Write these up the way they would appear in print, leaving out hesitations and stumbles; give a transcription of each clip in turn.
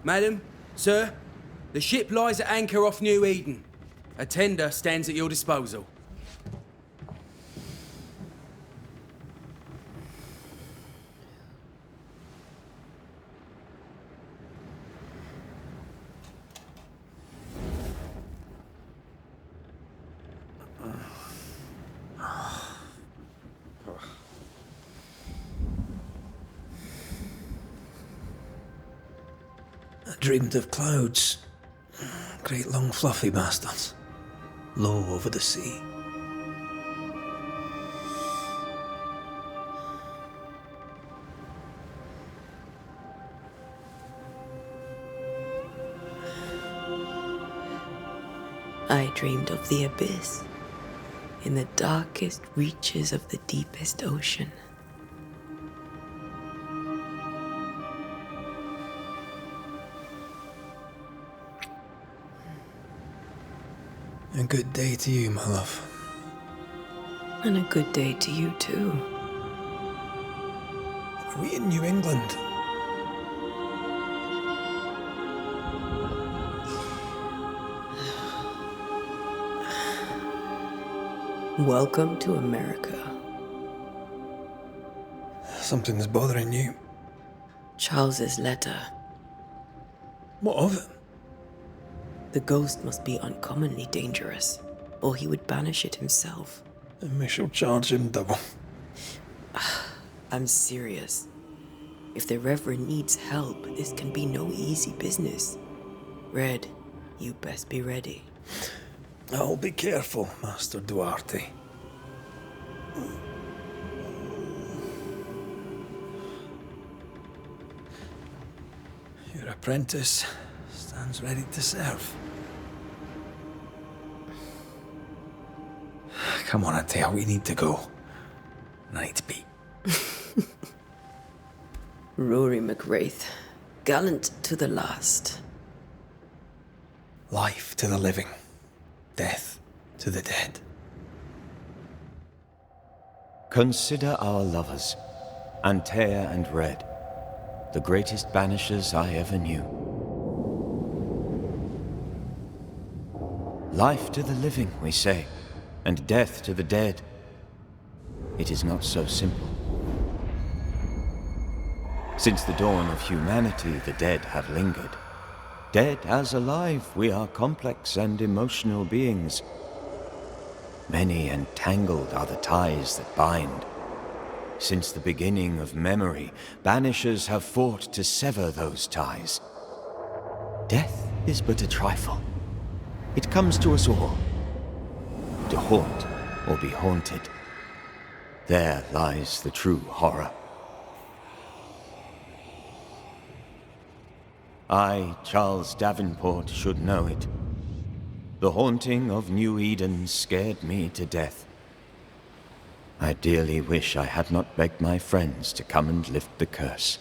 Madam, sir, the ship lies at anchor off New Eden. A tender stands at your disposal. I dreamed of clouds. Great long fluffy bastards. Low over the sea. I dreamed of the abyss, in the darkest reaches of the deepest ocean. A good day to you, my love. And a good day to you too. Are we in New England? Welcome to America. Something's bothering you. Charles's letter. What of it? The ghost must be uncommonly dangerous, or he would banish it himself. And we shall charge him double. I'm serious. If the Reverend needs help, this can be no easy business. Red, you best be ready. I'll be careful, Master Duarte. Your apprentice stands ready to serve. Come on, Atea, we need to go. I need to be. Rory McWraith, gallant to the last. Life to the living, death to the dead. Consider our lovers, Antea and Red, the greatest banishers I ever knew. Life to the living, we say, and death to the dead. It is not so simple. Since the dawn of humanity, the dead have lingered. Dead as alive, we are complex and emotional beings. Many and tangled are the ties that bind. Since the beginning of memory, banishers have fought to sever those ties. Death is but a trifle. It comes to us all. To haunt or be haunted. There lies the true horror. I, Charles Davenport, should know it. The haunting of New Eden scared me to death. I dearly wish I had not begged my friends to come and lift the curse.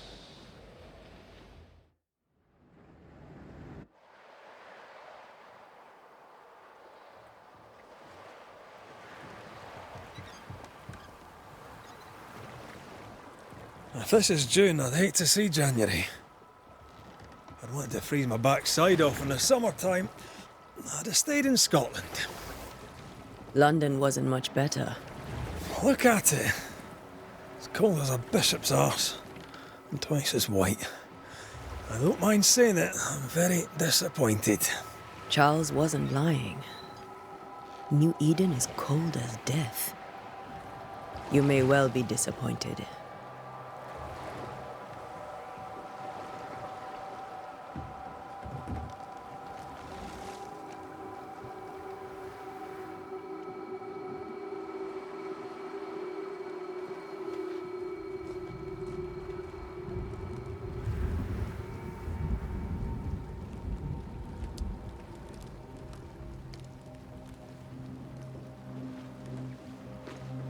If this is June, I'd hate to see January. I'd want to freeze my backside off in the summertime. I'd have stayed in Scotland. London wasn't much better. Look at it. As cold as a bishop's arse. And twice as white. I don't mind saying it, I'm very disappointed. Charles wasn't lying. New Eden is cold as death. You may well be disappointed.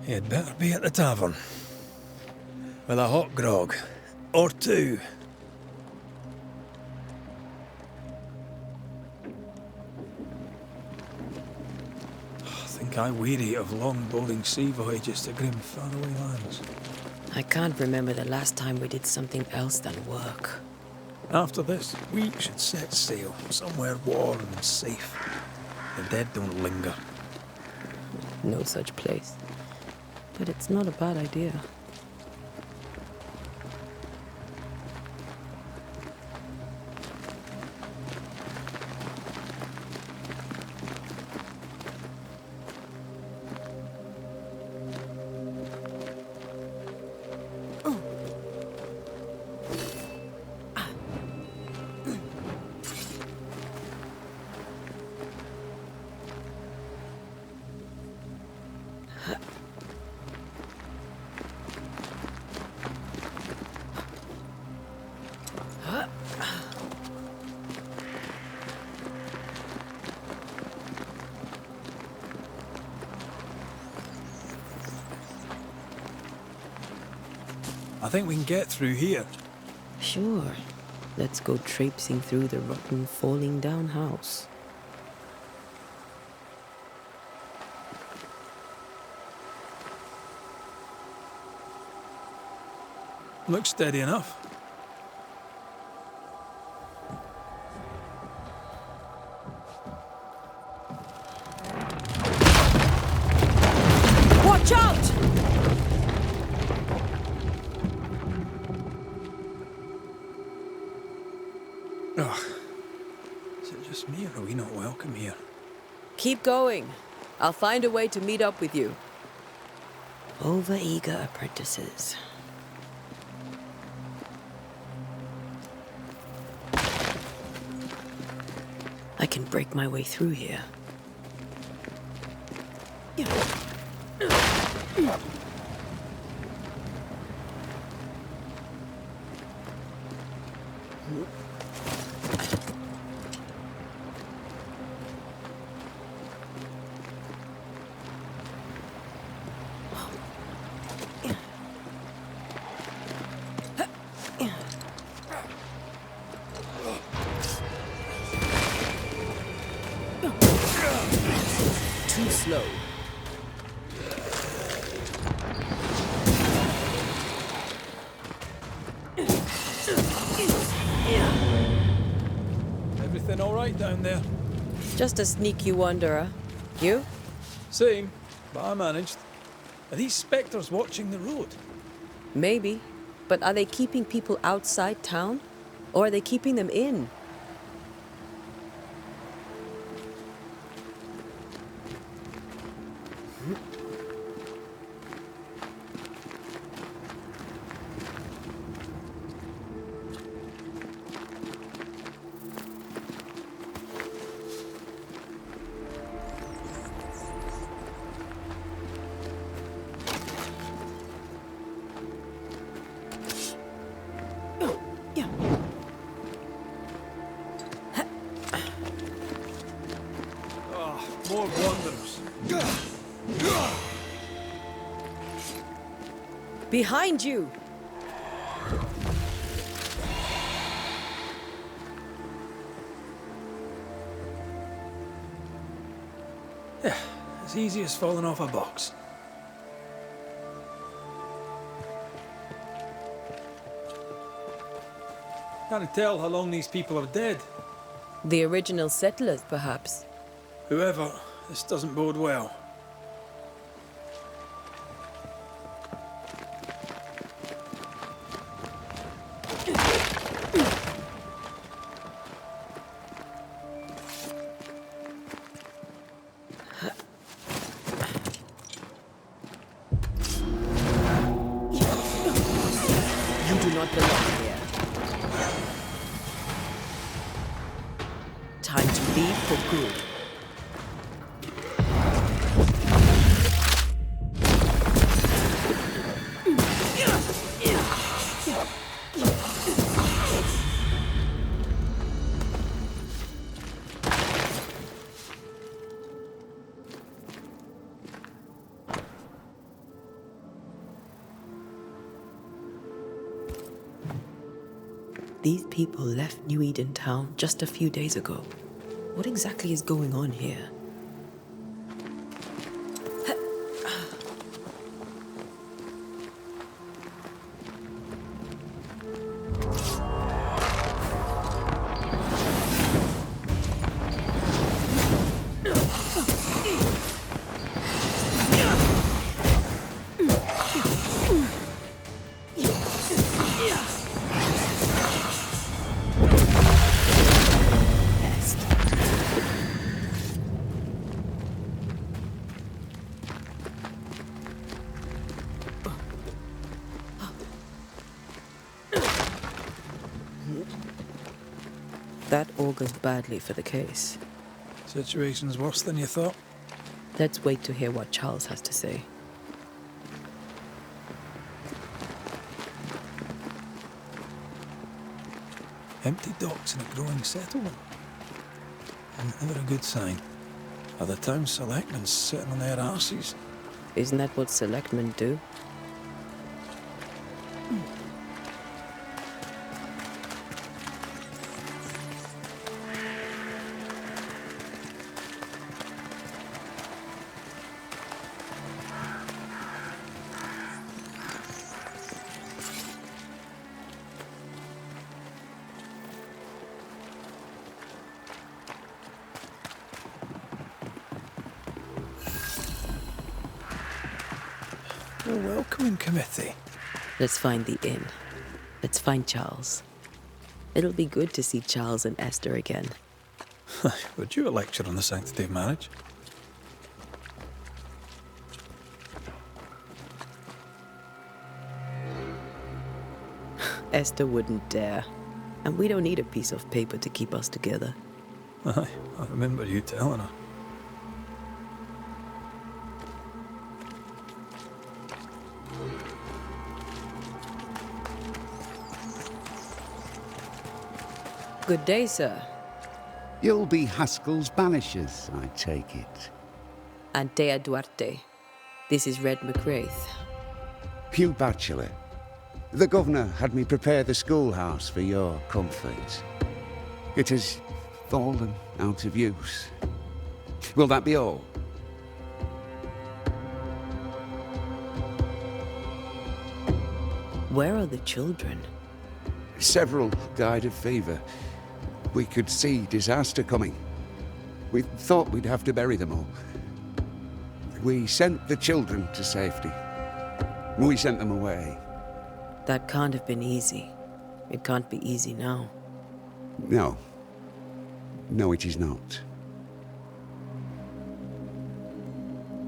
You'd better be at the tavern. With a hot grog. Or two. I think I weary of long bowling sea voyages to grim faraway lands. I can't remember the last time we did something else than work. After this, we should set sail somewhere warm and safe. The dead don't linger. No such place. But it's not a bad idea. I think we can get through here. Sure. Let's go traipsing through the rotten, falling down house. Looks steady enough. Watch out! Ugh. Is it just me, or are we not welcome here? Keep going. I'll find a way to meet up with you. Over-eager apprentices. I can break my way through here. Too slow. Everything all right down there? Just a sneaky wanderer. You? Same, but I managed. Are these spectres watching the road? Maybe. But are they keeping people outside town? Or are they keeping them in? More wanderers. Behind you! Yeah, as easy as falling off a box. Can't tell how long these people are dead. The original settlers, perhaps. Whoever, this doesn't bode well. You do not belong here. Time to leave for good. These people left New Eden town just a few days ago. What exactly is going on here? That augurs badly for the case. Situation's worse than you thought. Let's wait to hear what Charles has to say. Empty docks in a growing settlement. And never a good sign. Are the town selectmen sitting on their arses? Isn't that what selectmen do? A welcoming committee. Let's find the inn. Let's find Charles. It'll be good to see Charles and Esther again. Would you a lecture on the sanctity of marriage? Esther wouldn't dare. And we don't need a piece of paper to keep us together. Aye, I remember you telling her. Good day, sir. You'll be Haskell's Banishers, I take it. Antea Duarte. This is Red McWraith. Hugh Bachelor. The governor had me prepare the schoolhouse for your comfort. It has fallen out of use. Will that be all? Where are the children? Several died of fever. We could see disaster coming. We thought we'd have to bury them all. We sent the children to safety. We sent them away. That can't have been easy. It can't be easy now. No. No, it is not.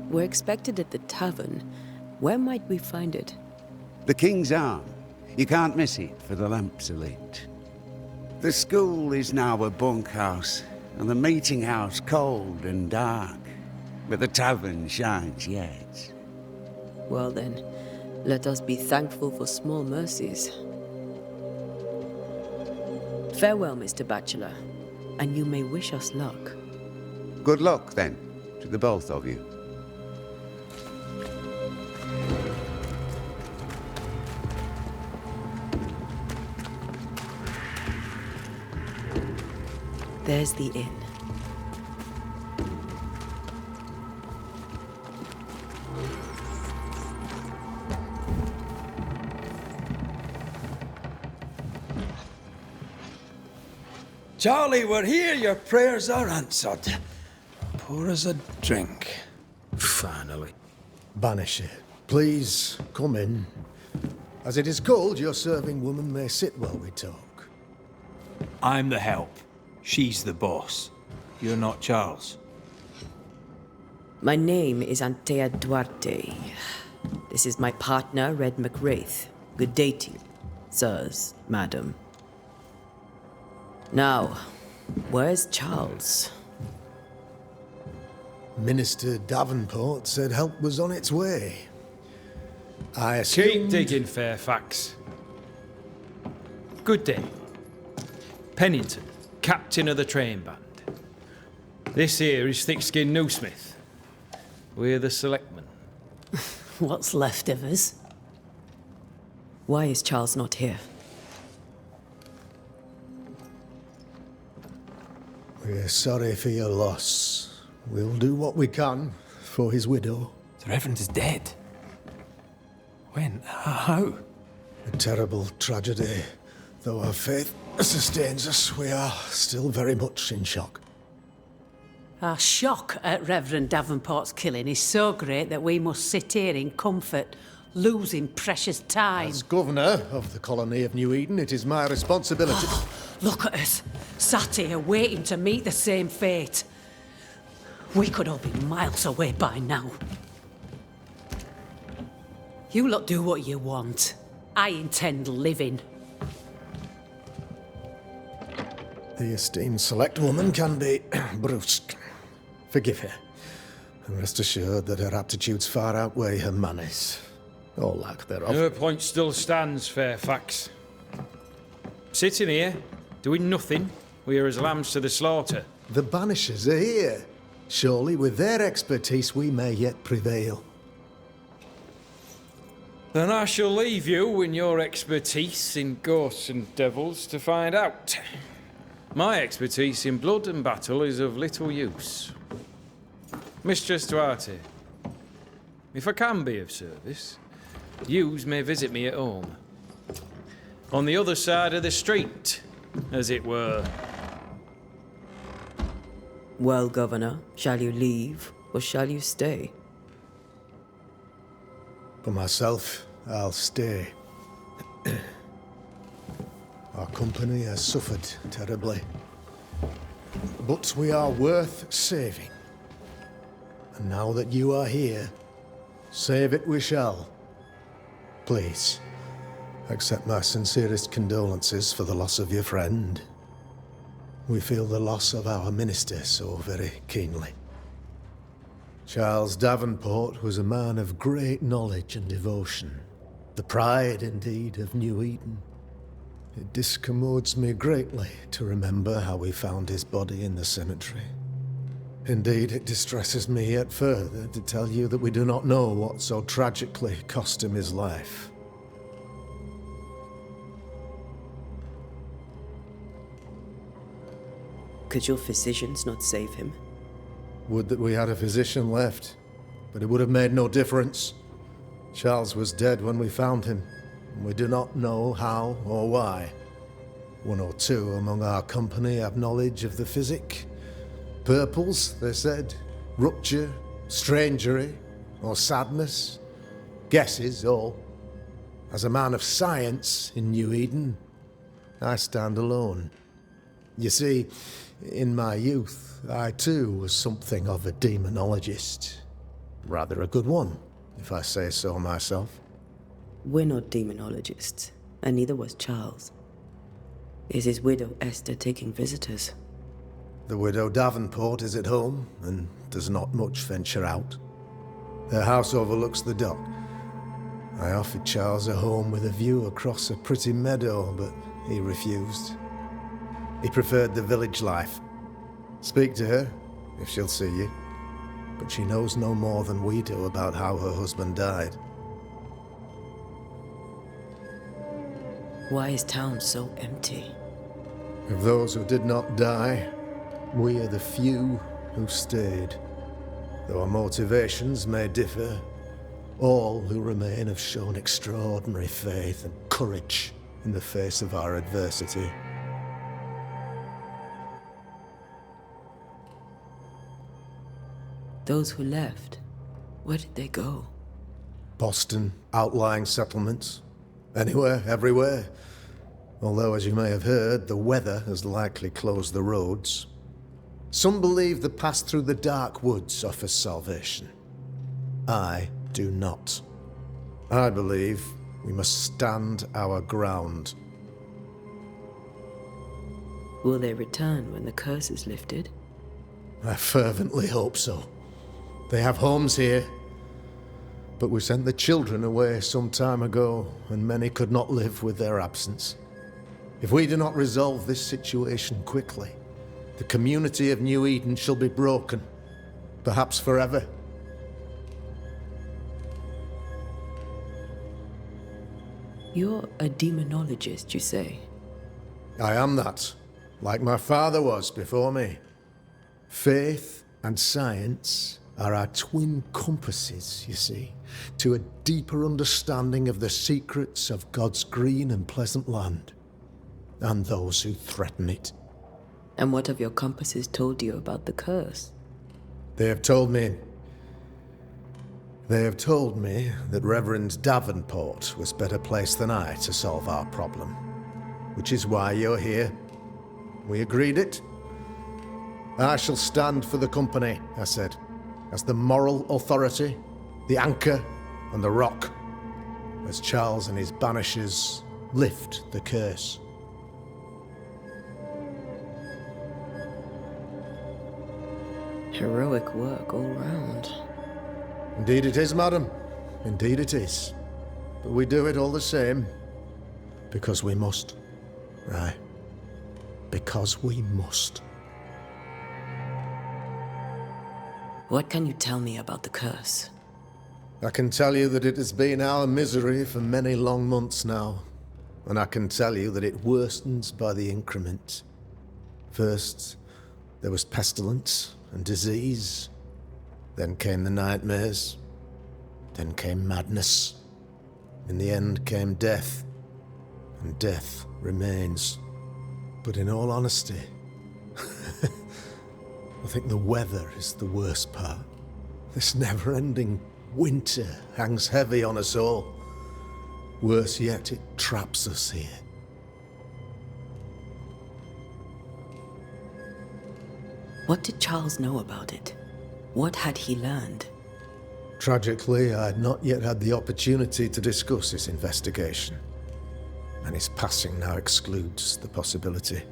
We're expected at the tavern. Where might we find it? The King's Arm. You can't miss it, for the lamps are lit. The school is now a bunkhouse, and the meeting house cold and dark. But the tavern shines yet. Well then, let us be thankful for small mercies. Farewell, Mr. Bachelor, and you may wish us luck. Good luck, then, to the both of you. There's the inn. Charlie, we're here. Your prayers are answered. Pour us a drink. Finally. Banisher, please come in. As it is cold, your serving woman may sit while we talk. I'm the help. She's the boss. You're not Charles. My name is Antea Duarte. This is my partner, Red McWraith. Good day to you, sirs, madam. Now, where's Charles? Minister Davenport said help was on its way. I Keep assumed... digging, Fairfax. Good day. Pennington, captain of the train band. This here is Thick-Skinned Newsmith. We're the selectmen. What's left of us? Why is Charles not here? We're sorry for your loss. We'll do what we can for his widow. The Reverend is dead. When? How? A terrible tragedy. Though our faith sustains us, we are still very much in shock. Our shock at Reverend Davenport's killing is so great that we must sit here in comfort, losing precious time. As governor of the colony of New Eden, it is my responsibility... Look at us, sat here waiting to meet the same fate. We could all be miles away by now. You lot do what you want. I intend living. The esteemed select woman can be brusque. Forgive her, and rest assured that her aptitudes far outweigh her manners, or lack thereof. Her point still stands, Fairfax. Sitting here, doing nothing, we're as lambs to the slaughter. The Banishers are here. Surely, with their expertise, we may yet prevail. Then I shall leave you and your expertise in ghosts and devils to find out. My expertise in blood and battle is of little use. Mistress Duarte, if I can be of service, yous may visit me at home. On the other side of the street, as it were. Well, Governor, shall you leave or shall you stay? For myself, I'll stay. Our company has suffered terribly. But we are worth saving. And now that you are here, save it we shall. Please, accept my sincerest condolences for the loss of your friend. We feel the loss of our minister so very keenly. Charles Davenport was a man of great knowledge and devotion. The pride, indeed, of New Eden. It discommodes me greatly to remember how we found his body in the cemetery. Indeed, it distresses me yet further to tell you that we do not know what so tragically cost him his life. Could your physicians not save him? Would that we had a physician left, but it would have made no difference. Charles was dead when we found him, and we do not know how or why. One or two among our company have knowledge of the physic. Purples, they said, rupture, strangery, or sadness. Guesses, all. As a man of science in New Eden, I stand alone. You see, in my youth, I too was something of a demonologist. Rather a good one, if I say so myself. We're not demonologists, and neither was Charles. Is his widow Esther taking visitors? The widow Davenport is at home, and does not much venture out. Their house overlooks the dock. I offered Charles a home with a view across a pretty meadow, but he refused. He preferred the village life. Speak to her, if she'll see you. But she knows no more than we do about how her husband died. Why is town so empty? Of those who did not die, we are the few who stayed. Though our motivations may differ, all who remain have shown extraordinary faith and courage in the face of our adversity. Those who left, where did they go? Boston, outlying settlements. Anywhere, everywhere. Although, as you may have heard, the weather has likely closed the roads. Some believe the path through the dark woods offers salvation. I do not. I believe we must stand our ground. Will they return when the curse is lifted? I fervently hope so. They have homes here. But we sent the children away some time ago, and many could not live with their absence. If we do not resolve this situation quickly, the community of New Eden shall be broken, perhaps forever. You're a demonologist, you say? I am that, like my father was before me. Faith and science are our twin compasses, you see, to a deeper understanding of the secrets of God's green and pleasant land, and those who threaten it. And what have your compasses told you about the curse? They have told me that Reverend Davenport was better placed than I to solve our problem, which is why you're here. We agreed it. I shall stand for the company, I said, as the moral authority, the anchor, and the rock, as Charles and his Banishers lift the curse. Heroic work all round. Indeed it is, madam. Indeed it is. But we do it all the same. Because we must. Aye. Because we must. What can you tell me about the curse? I can tell you that it has been our misery for many long months now. And I can tell you that it worstens by the increment. First, there was pestilence and disease. Then came the nightmares. Then came madness. In the end came death. And death remains. But in all honesty, I think the weather is the worst part. This never-ending winter hangs heavy on us all. Worse yet, it traps us here. What did Charles know about it? What had he learned? Tragically, I had not yet had the opportunity to discuss his investigation, and his passing now excludes the possibility.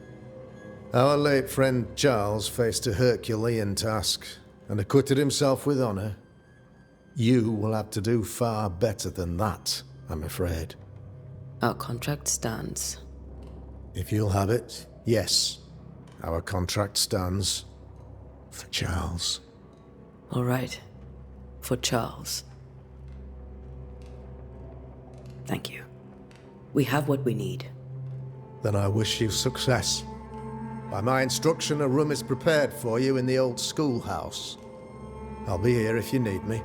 Our late friend Charles faced a Herculean task and acquitted himself with honor. You will have to do far better than that, I'm afraid. Our contract stands. If you'll have it, yes. Our contract stands for Charles. All right. For Charles. Thank you. We have what we need. Then I wish you success. By my instruction, a room is prepared for you in the old schoolhouse. I'll be here if you need me.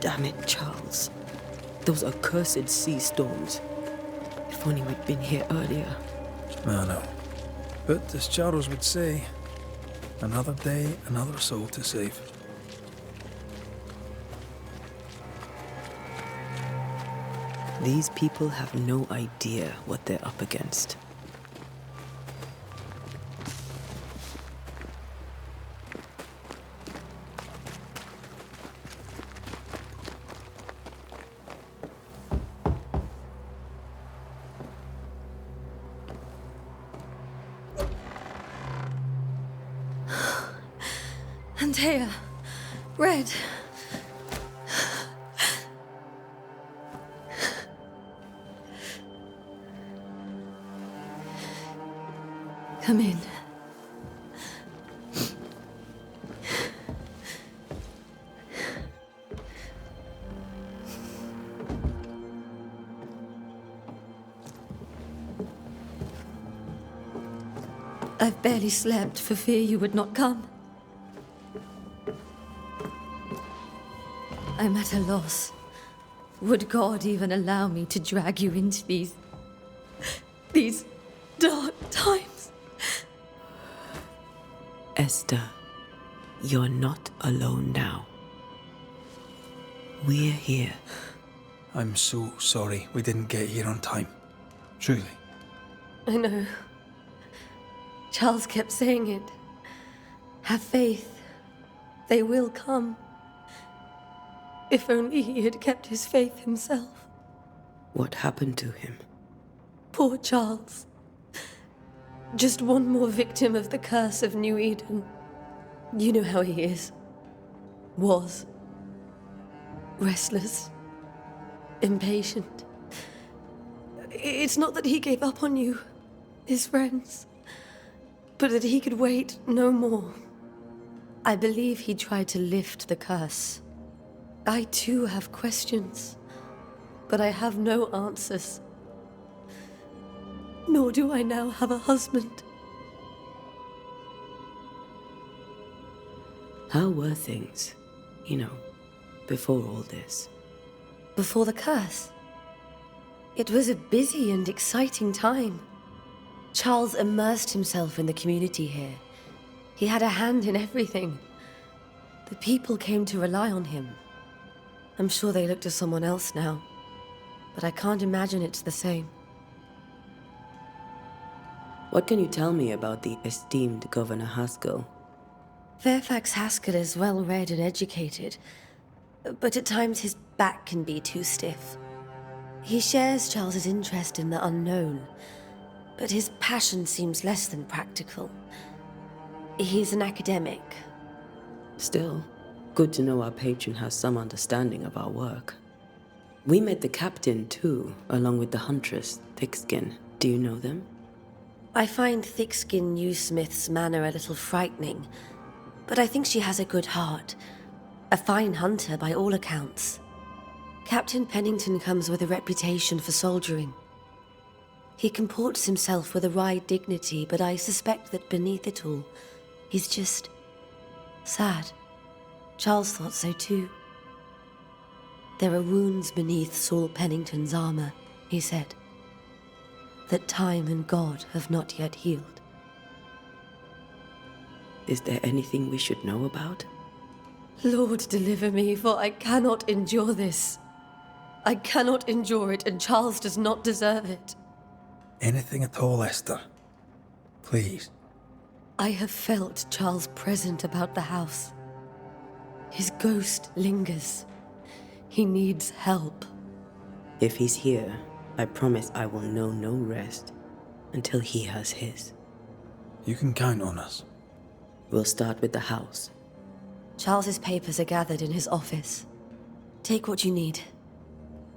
Damn it, Charles. Those accursed sea storms. If only we'd been here earlier. I know. But as Charles would say, another day, another soul to save. These people have no idea what they're up against. Antea, Red. Come in. I've barely slept for fear you would not come. I'm at a loss. Would God even allow me to drag you into these dark times? Esther, you're not alone now. We're here. I'm so sorry we didn't get here on time. Truly. I know. Charles kept saying it. Have faith. They will come. If only he had kept his faith himself. What happened to him? Poor Charles. Just one more victim of the curse of New Eden. You know how he is. Was. Restless. Impatient. It's not that he gave up on you, his friends, but that he could wait no more. I believe he tried to lift the curse. I too have questions, but I have no answers. Nor do I now have a husband. How were things, before all this? Before the curse? It was a busy and exciting time. Charles immersed himself in the community here. He had a hand in everything. The people came to rely on him. I'm sure they look to someone else now, but I can't imagine it's the same. What can you tell me about the esteemed Governor Haskell? Fairfax Haskell is well read and educated, but at times his back can be too stiff. He shares Charles's interest in the unknown, but his passion seems less than practical. He's an academic. Still, good to know our patron has some understanding of our work. We met the captain, too, along with the huntress, Thickskin. Do you know them? I find Thickskin Newsmith's manner a little frightening, but I think she has a good heart. A fine hunter by all accounts. Captain Pennington comes with a reputation for soldiering. He comports himself with a wry dignity, but I suspect that beneath it all, he's just sad. Charles thought so too. There are wounds beneath Saul Pennington's armor, he said, that time and God have not yet healed. Is there anything we should know about? Lord, deliver me, for I cannot endure this. I cannot endure it, and Charles does not deserve it. Anything at all, Esther. Please. I have felt Charles present about the house. His ghost lingers. He needs help. If he's here, I promise I will know no rest until he has his. You can count on us. We'll start with the house. Charles's papers are gathered in his office. Take what you need.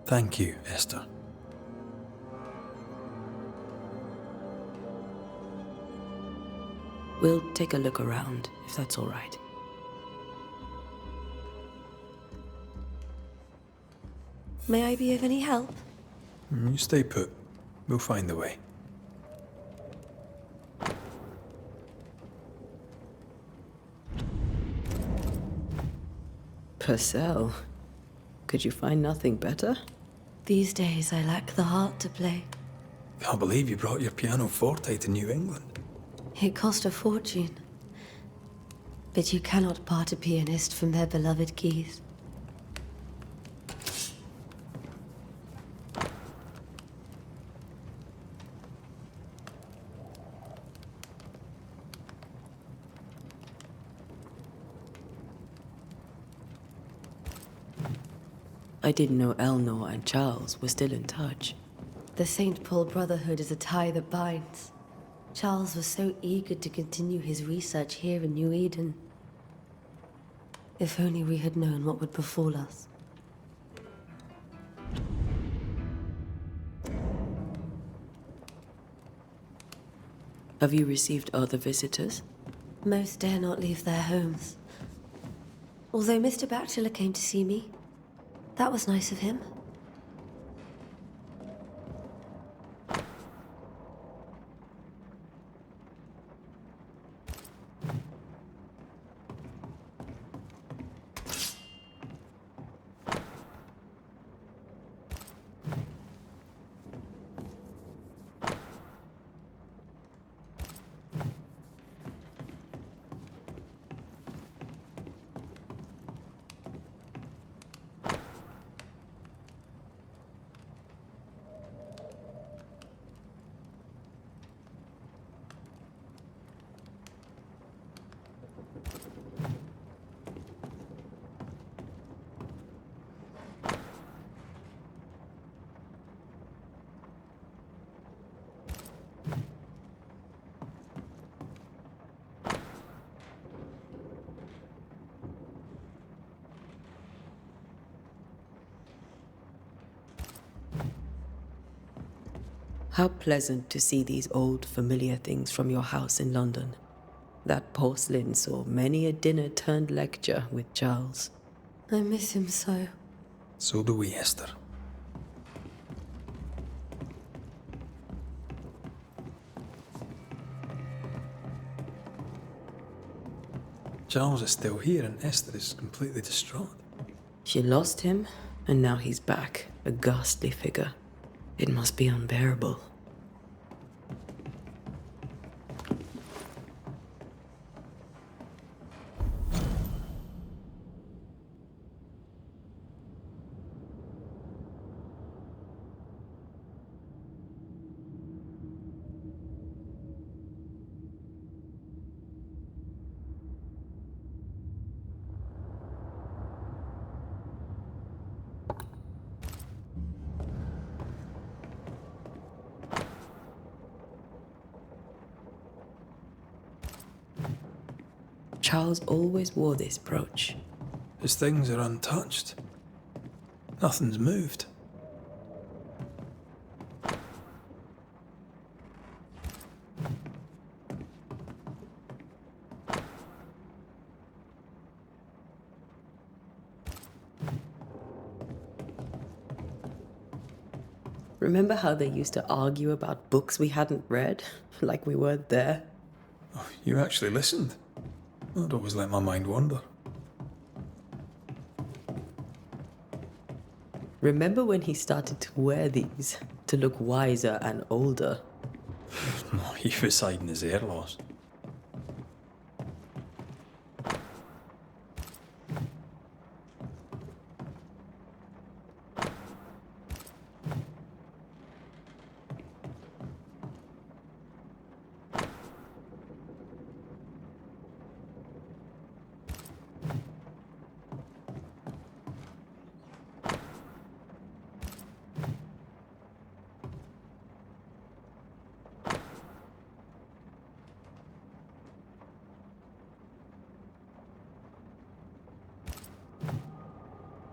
Thank you, Esther. We'll take a look around, if that's all right. May I be of any help? You stay put. We'll find a way. Purcell, could you find nothing better? These days I lack the heart to play. Can't believe you brought your pianoforte to New England. It cost a fortune. But you cannot part a pianist from their beloved keys. I didn't know Eleanor and Charles were still in touch. The St. Paul Brotherhood is a tie that binds. Charles was so eager to continue his research here in New Eden. If only we had known what would befall us. Have you received other visitors? Most dare not leave their homes. Although Mr. Bachelor came to see me, that was nice of him. How pleasant to see these old, familiar things from your house in London. That porcelain saw many a dinner-turned-lecture with Charles. I miss him so. So do we, Esther. Charles is still here and Esther is completely distraught. She lost him, and now he's back, a ghastly figure. It must be unbearable. Charles always wore this brooch. His things are untouched. Nothing's moved. Remember how they used to argue about books we hadn't read? Like we weren't there? Oh, you actually listened. I'd always let my mind wander. Remember when he started to wear these to look wiser and older? No, he was hiding his hair loss.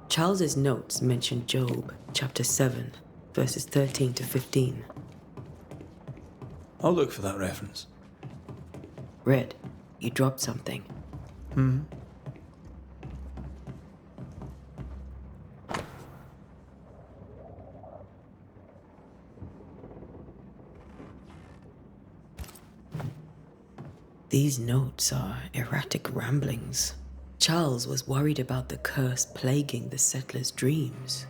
Charles's notes mention Job, chapter 7, verses 13 to 15. I'll look for that reference. Red, you dropped something. These notes are erratic ramblings. Charles was worried about the curse plaguing the settlers' dreams.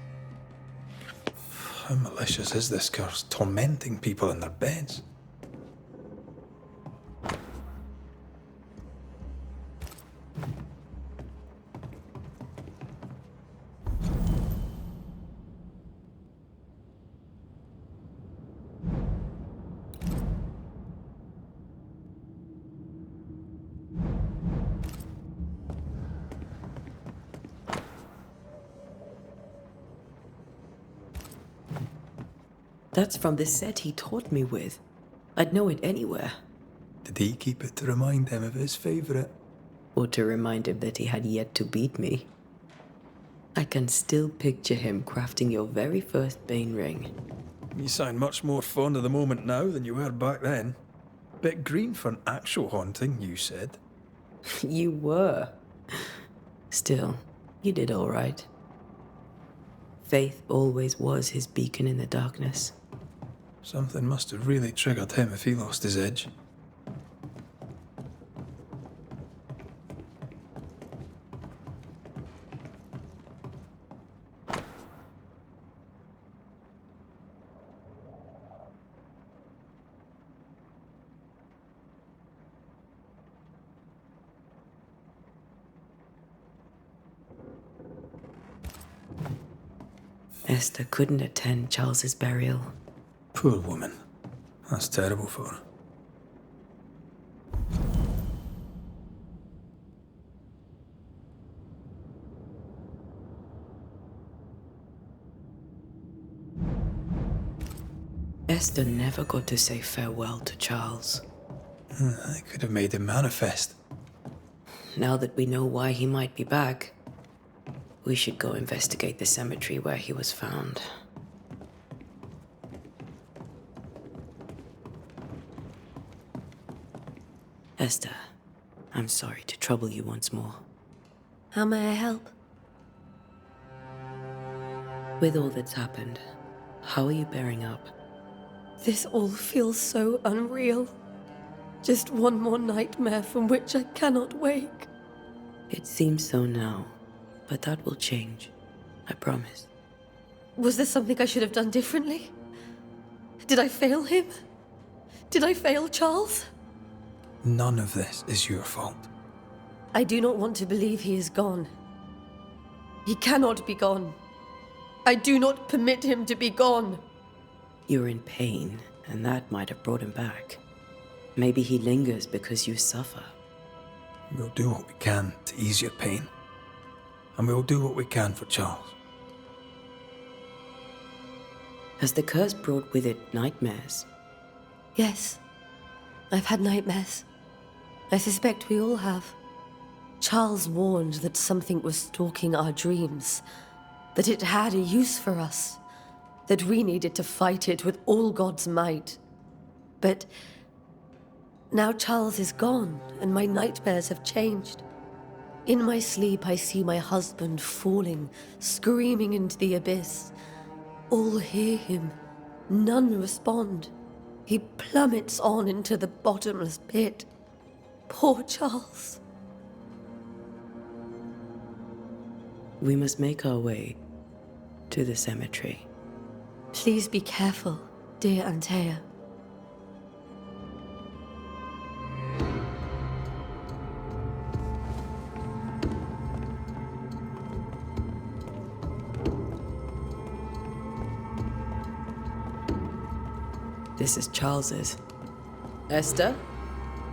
How malicious is this curse, tormenting people in their beds? That's from the set he taught me with. I'd know it anywhere. Did he keep it to remind him of his favourite? Or to remind him that he had yet to beat me. I can still picture him crafting your very first Bane ring. You sound much more fond of the moment now than you were back then. Bit green for an actual haunting, you said. You were. Still, you did all right. Faith always was his beacon in the darkness. Something must have really triggered him if he lost his edge. Esther couldn't attend Charles's burial. Poor woman. That's terrible for her. Esther never got to say farewell to Charles. I could have made him manifest. Now that we know why he might be back, we should go investigate the cemetery where he was found. Esther, I'm sorry to trouble you once more. How may I help? With all that's happened, how are you bearing up? This all feels so unreal. Just one more nightmare from which I cannot wake. It seems so now, but that will change. I promise. Was there something I should have done differently? Did I fail him? Did I fail Charles? None of this is your fault. I do not want to believe he is gone. He cannot be gone. I do not permit him to be gone. You're in pain, and that might have brought him back. Maybe he lingers because you suffer. We'll do what we can to ease your pain. And we'll do what we can for Charles. Has the curse brought with it nightmares? Yes. I've had nightmares. I suspect we all have. Charles warned that something was stalking our dreams, that it had a use for us, that we needed to fight it with all God's might. But now Charles is gone, and my nightmares have changed. In my sleep, I see my husband falling, screaming into the abyss. All hear him, none respond. He plummets on into the bottomless pit. Poor Charles. We must make our way to the cemetery. Please be careful, dear Antea. This is Charles's. Esther,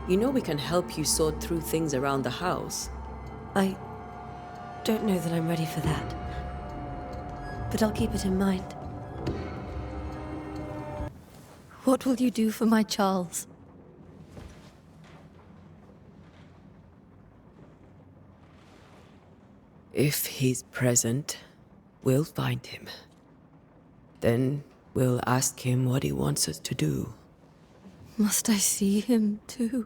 you know we can help you sort through things around the house. I don't know that I'm ready for that, but I'll keep it in mind. What will you do for my Charles? If he's present, we'll find him. Then we'll ask him what he wants us to do. Must I see him too?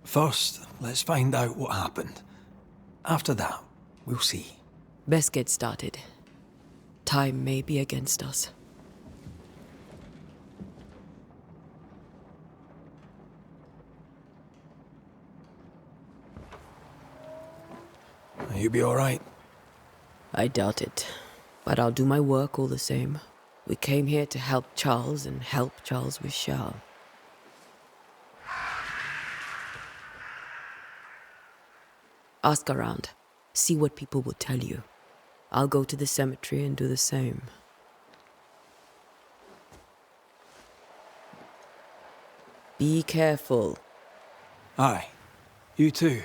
First, let's find out what happened. After that, we'll see. Best get started. Time may be against us. You be all right? I doubt it, but I'll do my work all the same. We came here to help Charles and help Charles with Charles. Ask around. See what people will tell you. I'll go to the cemetery and do the same. Be careful. Aye. You too.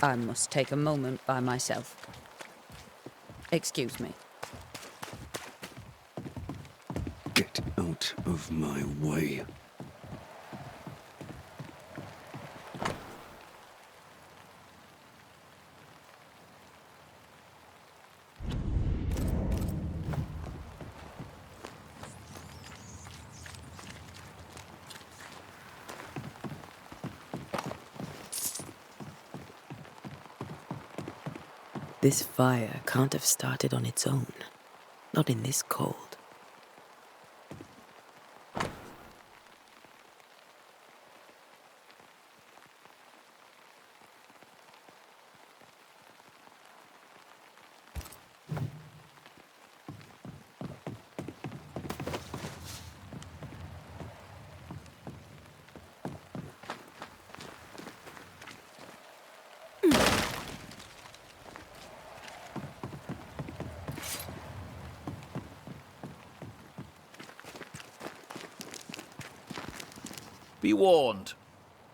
I must take a moment by myself. Excuse me. Get out of my way. This fire can't have started on its own. Not in this cold. Be warned.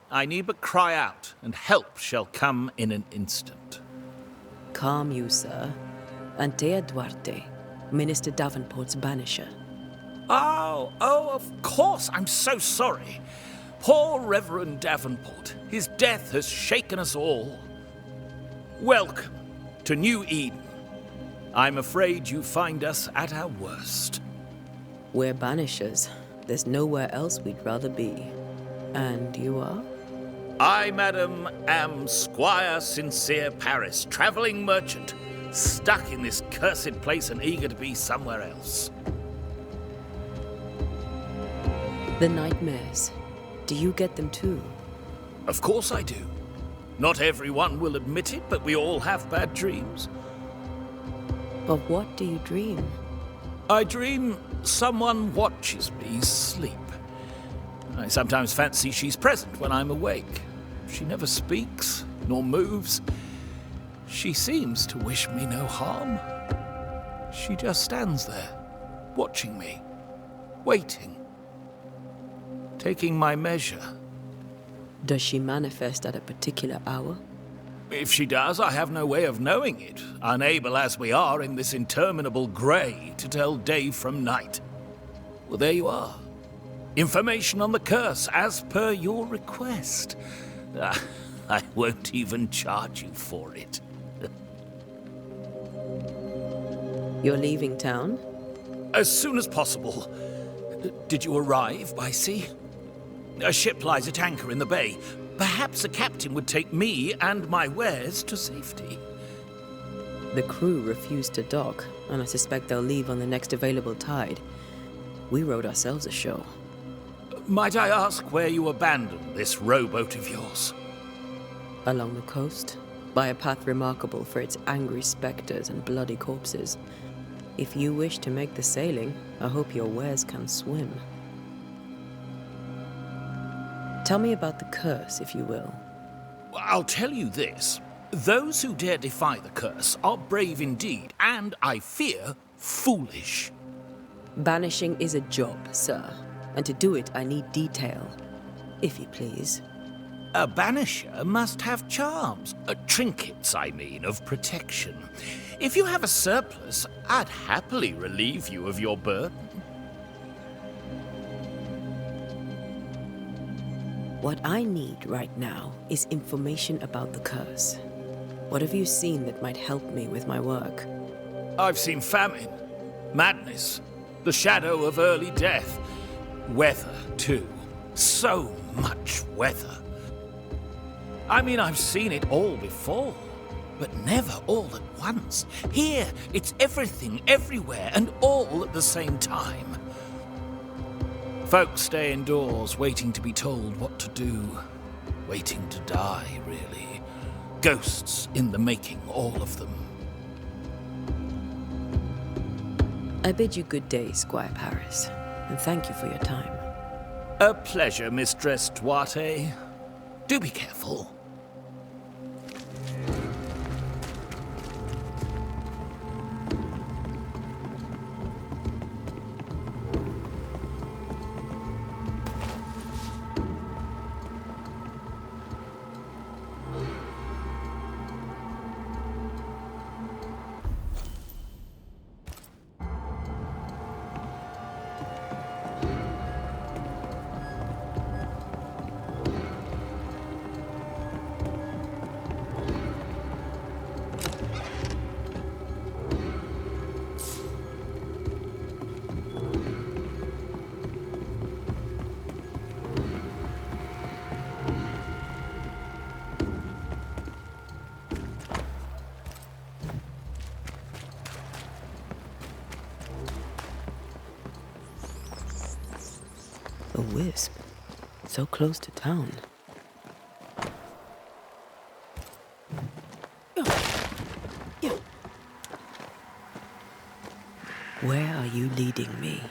I need but cry out, and help shall come in an instant. Calm you, sir. Antea Duarte, Minister Davenport's banisher. Oh, of course. I'm so sorry. Poor Reverend Davenport. His death has shaken us all. Welcome to New Eden. I'm afraid you find us at our worst. We're banishers. There's nowhere else we'd rather be. And you are? I, madam, am Squire Sincere Paris, travelling merchant, stuck in this cursed place and eager to be somewhere else. The nightmares. Do you get them too? Of course I do. Not everyone will admit it, but we all have bad dreams. Of what do you dream? I dream someone watches me sleep. I sometimes fancy she's present when I'm awake. She never speaks, nor moves. She seems to wish me no harm. She just stands there, watching me, waiting, taking my measure. Does she manifest at a particular hour? If she does, I have no way of knowing it, unable as we are in this interminable grey to tell day from night. Well, there you are. Information on the curse, as per your request. I won't even charge you for it. You're leaving town? As soon as possible. Did you arrive by sea? A ship lies at anchor in the bay. Perhaps the captain would take me and my wares to safety. The crew refused to dock, and I suspect they'll leave on the next available tide. We rode ourselves ashore. Might I ask where you abandoned this rowboat of yours? Along the coast, by a path remarkable for its angry specters and bloody corpses. If you wish to make the sailing, I hope your wares can swim. Tell me about the curse, if you will. I'll tell you this. Those who dare defy the curse are brave indeed, and, I fear, foolish. Banishing is a job, sir. And to do it, I need detail. If you please. A banisher must have charms. Trinkets, I mean, of protection. If you have a surplus, I'd happily relieve you of your burden. What I need right now is information about the curse. What have you seen that might help me with my work? I've seen famine, madness, the shadow of early death. Weather, too. So much weather. I mean, I've seen it all before, but never all at once. Here, it's everything, everywhere, and all at the same time. Folks stay indoors, waiting to be told what to do. Waiting to die, really. Ghosts in the making, all of them. I bid you good day, Squire Paris, and thank you for your time. A pleasure, Mistress Duarte. Do be careful. A wisp, so close to town. Where are you leading me?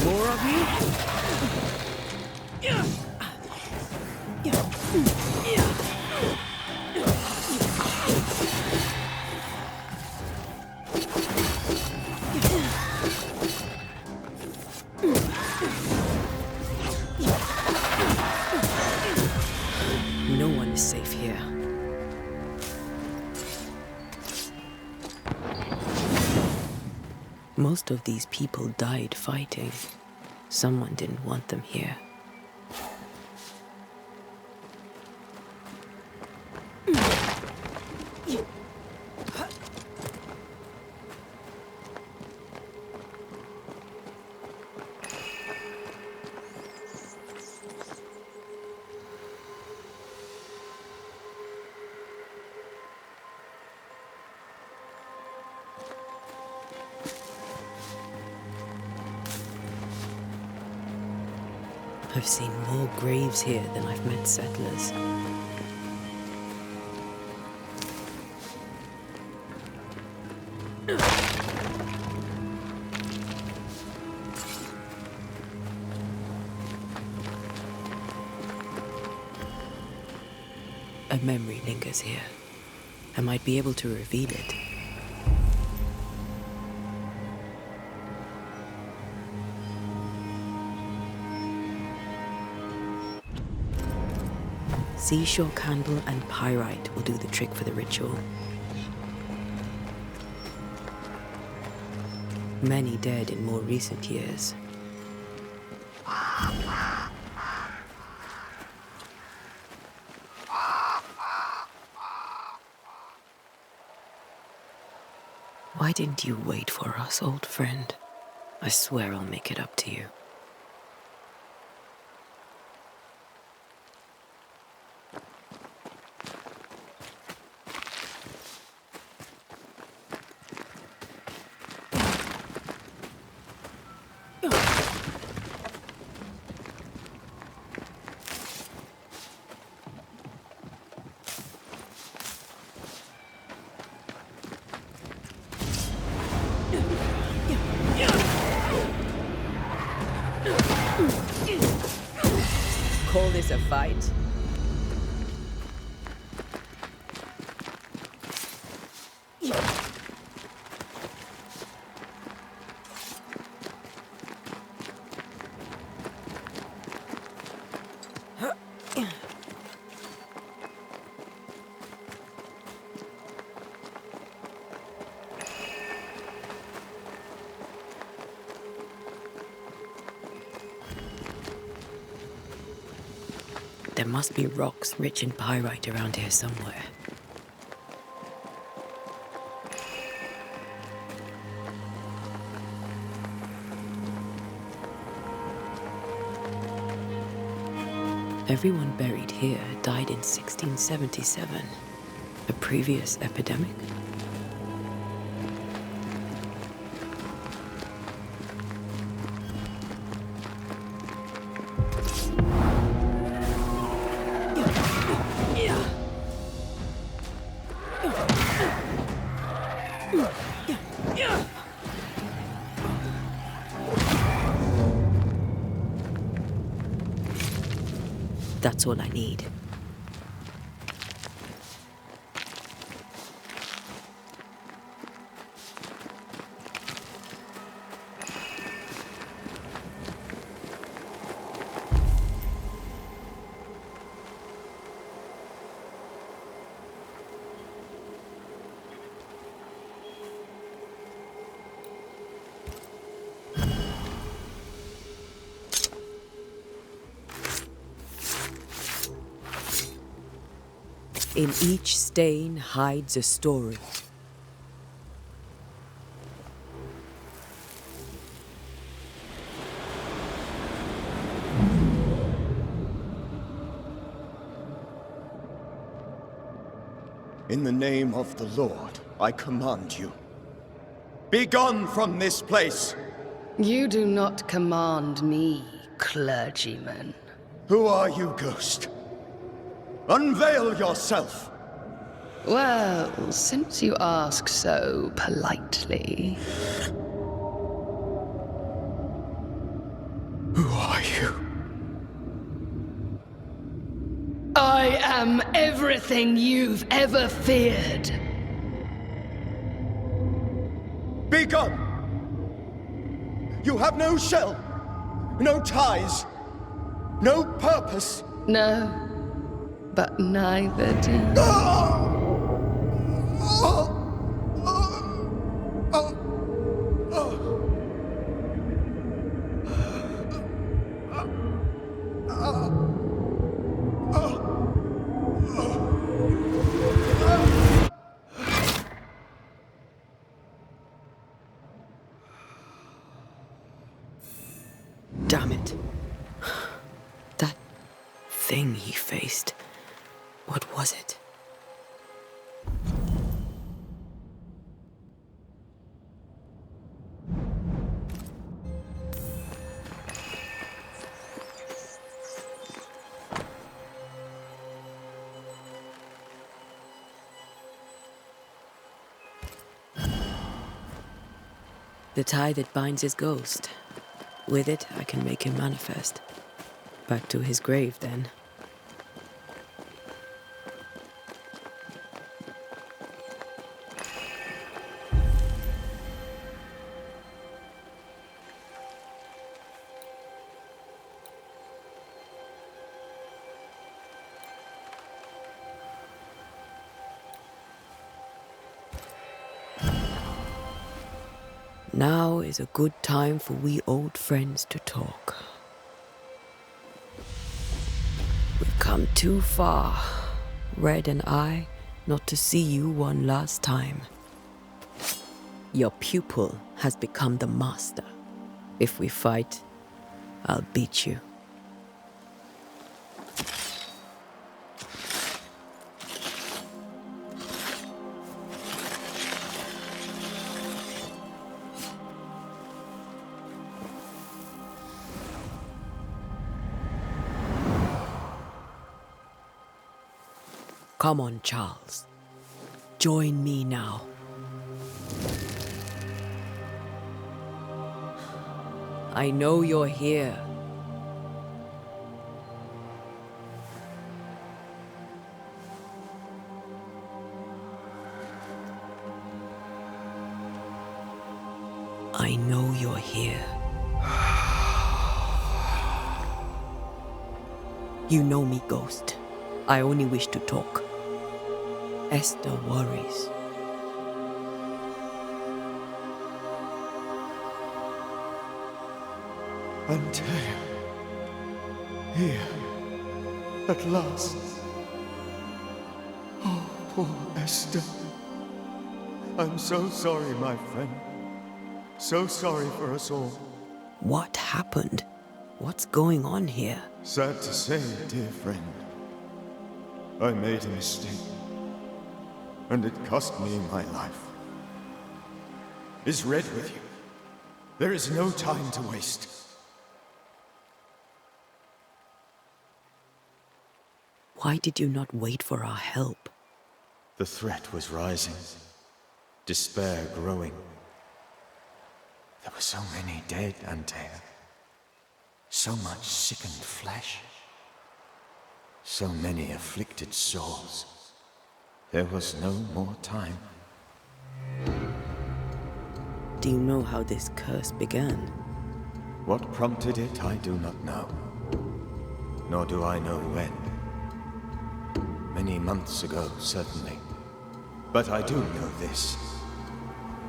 More of you? No one is safe here. Most of these people died fighting. Someone didn't want them here. I've seen more graves here than I've met settlers. A memory lingers here. I might be able to reveal it. Seashore candle and pyrite will do the trick for the ritual. Many dead in more recent years. Why didn't you wait for us, old friend? I swear I'll make it up to you. Call this a fight? There must be rocks rich in pyrite around here somewhere. Everyone buried here died in 1677. A previous epidemic? That's all I need. In each stain hides a story. In the name of the Lord, I command you. Be gone from this place! You do not command me, clergyman. Who are you, ghost? Unveil yourself! Well, since you ask so politely... Who are you? I am everything you've ever feared. Be gone! You have no shell, no ties, no purpose. No, but neither do you. Damn it. That thing he faced. What was it? The tie that binds his ghost. With it, I can make him manifest. Back to his grave, then. Now is a good time for we old friends to talk. We've come too far, Red and I, not to see you one last time. Your pupil has become the master. If we fight, I'll beat you. Come on, Charles. Join me now. I know you're here. I know you're here. You know me, Ghost. I only wish to talk. Esther worries. Antea. Here. At last. Oh, poor Esther. I'm so sorry, my friend. So sorry for us all. What happened? What's going on here? Sad to say, dear friend. I made a mistake. And it cost me my life. Is Red with you? There is no time to waste. Why did you not wait for our help? The threat was rising. Despair growing. There were so many dead, Antea. So much sickened flesh. So many afflicted souls. There was no more time. Do you know how this curse began? What prompted it, I do not know. Nor do I know when. Many months ago, certainly. But I do know this.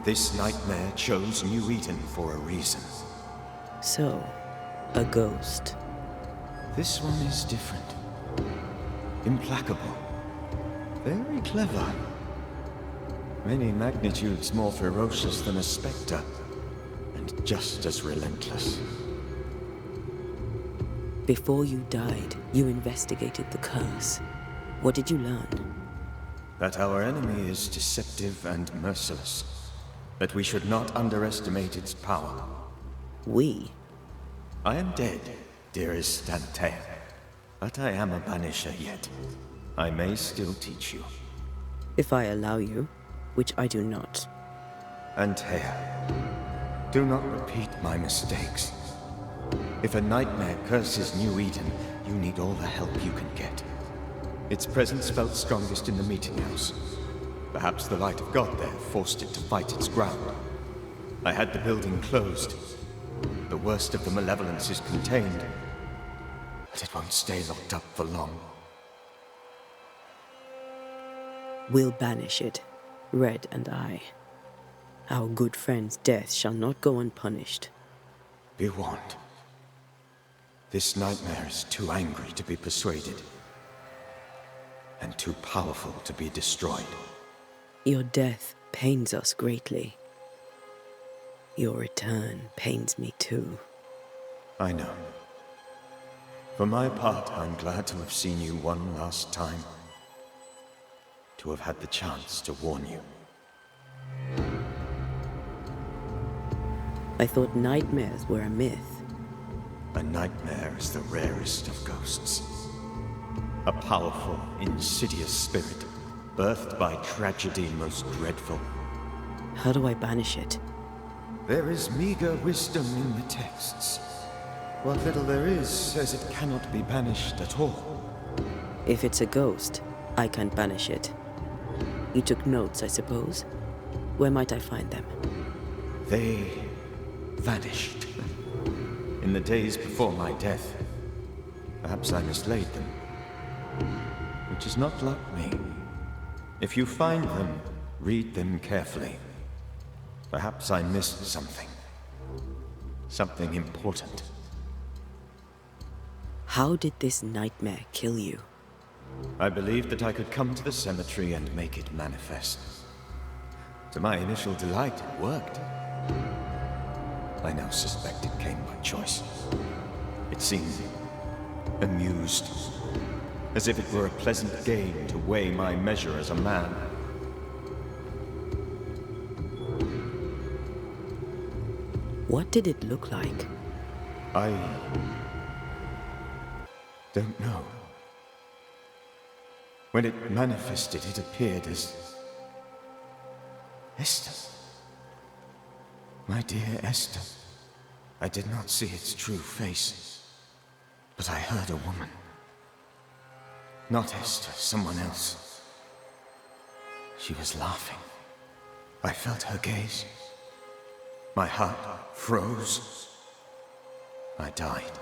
This nightmare chose New Eden for a reason. So, a ghost. This one is different. Implacable. Very clever. Many magnitudes more ferocious than a spectre, and just as relentless. Before you died, you investigated the curse. What did you learn? That our enemy is deceptive and merciless. That we should not underestimate its power. We? I am dead, dearest Antea. But I am a Banisher yet. I may still teach you. If I allow you, which I do not. Antea, do not repeat my mistakes. If a nightmare curses New Eden, you need all the help you can get. Its presence felt strongest in the meeting house. Perhaps the light of God there forced it to fight its ground. I had the building closed. The worst of the malevolence is contained, but it won't stay locked up for long. We'll banish it, Red and I. Our good friend's death shall not go unpunished. Be warned. This nightmare is too angry to be persuaded, and too powerful to be destroyed. Your death pains us greatly. Your return pains me too. I know. For my part, I'm glad to have seen you one last time. To have had the chance to warn you. I thought nightmares were a myth. A nightmare is the rarest of ghosts. A powerful, insidious spirit, birthed by tragedy most dreadful. How do I banish it? There is meager wisdom in the texts. What little there is says it cannot be banished at all. If it's a ghost, I can't banish it. You took notes, I suppose? Where might I find them? They vanished. In the days before my death. Perhaps I mislaid them. Which is not like me. If you find them, read them carefully. Perhaps I missed something. Something important. How did this nightmare kill you? I believed that I could come to the cemetery and make it manifest. To my initial delight, it worked. I now suspect it came by choice. It seemed amused, as if it were a pleasant game to weigh my measure as a man. What did it look like? I don't know. When it manifested, it appeared as Esther. My dear Esther. I did not see its true face, but I heard a woman. Not Esther, someone else. She was laughing. I felt her gaze. My heart froze. I died.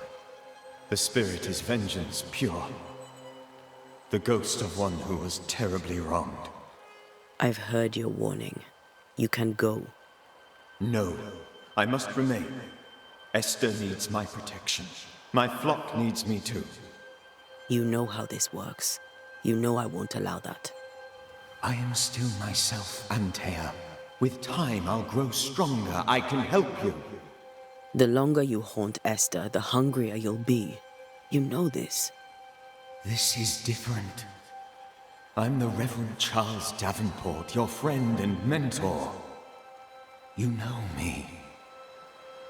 The spirit is vengeance pure. The ghost of one who was terribly wronged. I've heard your warning. You can go. No, I must remain. Esther needs my protection. My flock needs me too. You know how this works. You know I won't allow that. I am still myself, Antea. With time, I'll grow stronger. I can help you. The longer you haunt Esther, the hungrier you'll be. You know this. This is different. I'm the Reverend Charles Davenport, your friend and mentor. You know me.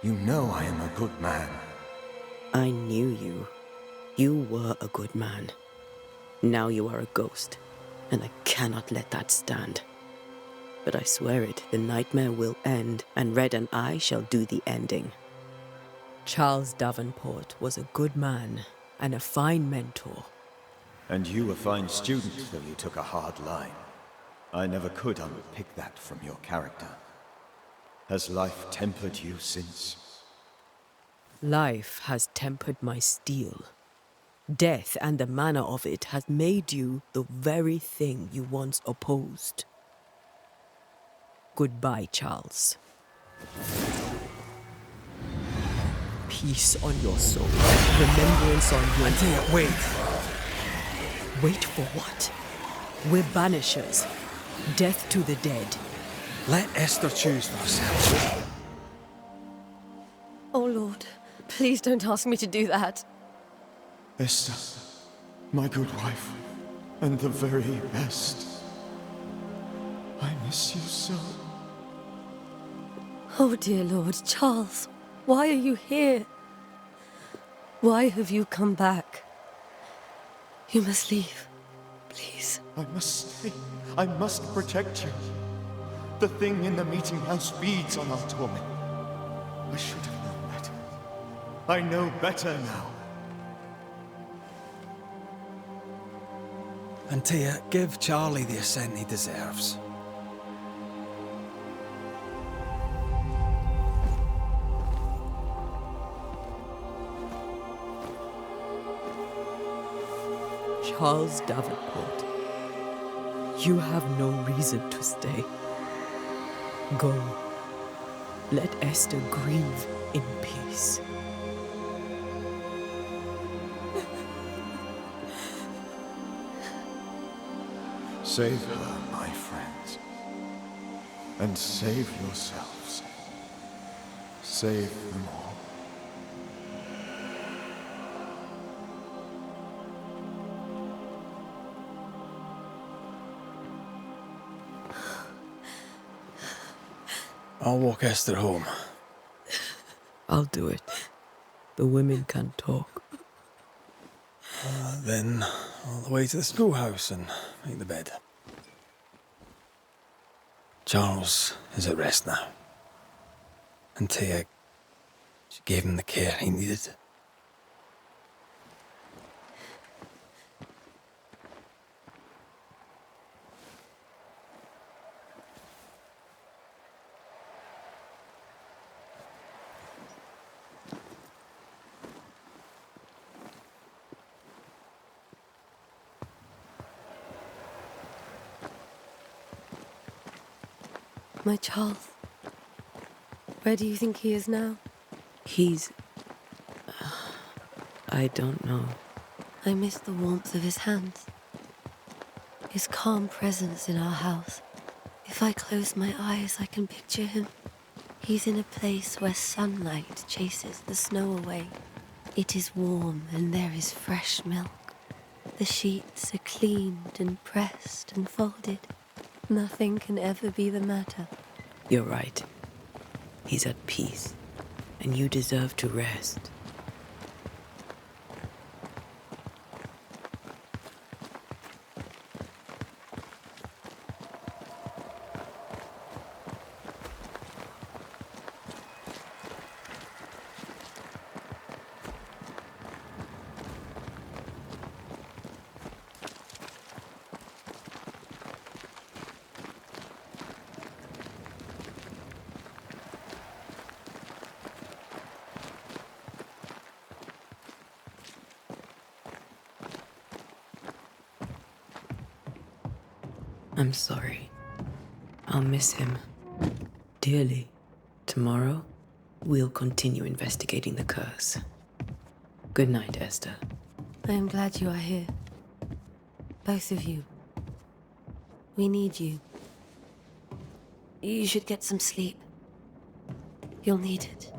You know I am a good man. I knew you. You were a good man. Now you are a ghost, and I cannot let that stand. But I swear it, the nightmare will end, and Red and I shall do the ending. Charles Davenport was a good man and a fine mentor. And you a fine student, though you took a hard line. I never could unpick that from your character. Has life tempered you since? Life has tempered my steel. Death and the manner of it has made you the very thing you once opposed. Goodbye, Charles. Peace on your soul. Remembrance on your... Antea, wait. Wait for what? We're banishers. Death to the dead. Let Esther choose for herself. Oh, Lord, please don't ask me to do that. Esther, my good wife, and the very best. I miss you so. Oh, dear Lord, Charles, why are you here? Why have you come back? You must leave, please. I must stay. I must protect you. The thing in the meeting house feeds on our torment. I should have known better. I know better now. Antea, give Charlie the ascent he deserves. Charles Davenport, you have no reason to stay. Go. Let Esther grieve in peace. Save her, my friends. And save yourselves. Save them all. I'll walk Esther home. I'll do it. The women can talk. Then all the way to the schoolhouse and make the bed. Charles is at rest now. Antea, she gave him the care he needed. My Charles, Where do you think he is now? He's... I don't know. I miss the warmth of his hands. His calm presence in our house. If I close my eyes, I can picture him. He's in a place where sunlight chases the snow away. It is warm and there is fresh milk. The sheets are cleaned and pressed and folded. Nothing can ever be the matter. You're right. He's at peace, and you deserve to rest. I'm sorry. I'll miss him dearly. Tomorrow, we'll continue investigating the curse. Good night, Esther. I am glad you are here. Both of you. We need you. You should get some sleep. You'll need it.